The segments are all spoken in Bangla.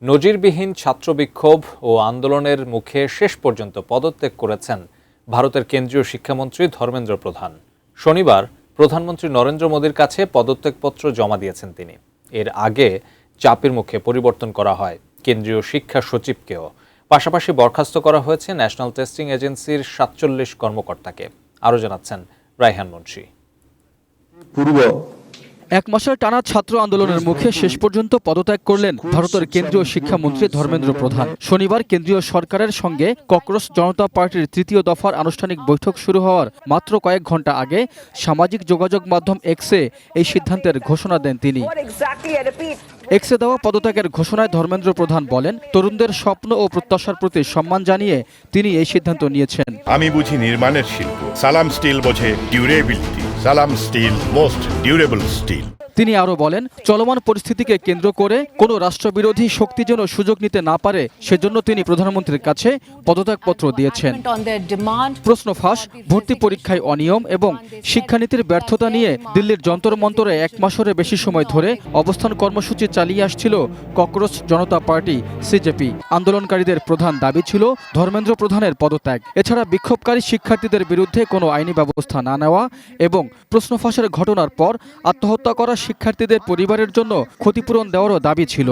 নজিরবিহীন ছাত্র বিক্ষোভ ও আন্দোলনের মুখে শেষ পর্যন্ত পদত্যাগ করেছেন ভারতের কেন্দ্রীয় শিক্ষামন্ত্রী ধর্মেন্দ্র প্রধান। শনিবার প্রধানমন্ত্রী নরেন্দ্র মোদীর কাছে পদত্যাগপত্র জমা দিয়েছেন তিনি। এর আগে চাপের মুখে পরিবর্তন করা হয় কেন্দ্রীয় শিক্ষা সচিবকেও। পাশাপাশি বরখাস্ত করা হয়েছে ন্যাশনাল টেস্টিং এজেন্সির ৪৭ কর্মকর্তাকে। আরও জানাচ্ছেন রায়হান মুন্সি। এক মাসের টানা ছাত্র আন্দোলনের মুখে শেষ পর্যন্ত পদত্যাগ করলেন ভারতের কেন্দ্রীয় শিক্ষামন্ত্রী ধর্মেন্দ্র প্রধান। শনিবার কেন্দ্রীয় সরকারের সঙ্গে ককরোচ জনতা পার্টির তৃতীয় দফার আনুষ্ঠানিক বৈঠক শুরু হওয়ার মাত্র কয়েক ঘন্টা আগে সামাজিক যোগাযোগ মাধ্যম এক্সে এই সিদ্ধান্তের ঘোষণা দেন তিনি। এক্সে দেওয়া পদত্যাগের ঘোষণায় ধর্মেন্দ্র প্রধান বলেন, তরুণদের স্বপ্ন ও প্রত্যাশার প্রতি সম্মান জানিয়ে তিনি এই সিদ্ধান্ত নিয়েছেন। আমি বুঝি নির্মাণের শিল্প, সালাম স্টিল বোঝে ডিউরেবিলিটি। সালাম স্টিল মোস্ট ডিউরেবল স্টিল। তিনি আরও বলেন, চলমান পরিস্থিতিকে কেন্দ্র করে কোনো রাষ্ট্রবিরোধী শক্তি যেন সুযোগ নিতে না পারে সেজন্য তিনি প্রধানমন্ত্রীর কাছে পদত্যাগপত্র দিয়েছেন। প্রশ্ন ফাঁস, ভর্তি পরীক্ষায় অনিয়ম এবং শিক্ষানীতির ব্যর্থতা নিয়ে দিল্লির যন্তর মন্তরে এক মাসের বেশি সময় ধরে অবস্থান কর্মসূচি চালিয়ে আসছিল ককরোচ জনতা পার্টি সিজেপি। আন্দোলনকারীদের প্রধান দাবি ছিল ধর্মেন্দ্র প্রধানের পদত্যাগ। এছাড়া বিক্ষোভকারী শিক্ষার্থীদের বিরুদ্ধে কোনো আইনি ব্যবস্থা না নেওয়া এবং প্রশ্ন ফাঁসের ঘটনার পর আত্মহত্যা করা শিক্ষার্থীদের পরিবারের জন্য ক্ষতিপূরণ দেওয়ারও দাবি ছিল।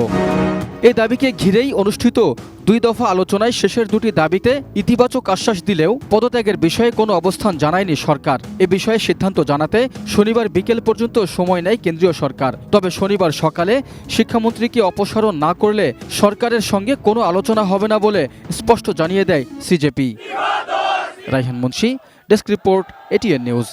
এই দাবিকে ঘিরেই অনুষ্ঠিত 2 দফা আলোচনায় শেষের 2টি দাবিতে ইতিবাচক আশ্বাস দিলেও পদত্যাগের বিষয়ে কোনো অবস্থান জানায়নি সরকার। এ বিষয়ে সিদ্ধান্ত জানাতে শনিবার বিকেল পর্যন্ত সময় নেয় কেন্দ্রীয় সরকার। তবে শনিবার সকালে শিক্ষামন্ত্রীকে অপসারণ না করলে সরকারের সঙ্গে কোনো আলোচনা হবে না বলে স্পষ্ট জানিয়ে দেয় CJP. Raihan Munshi, desk report, ATN news.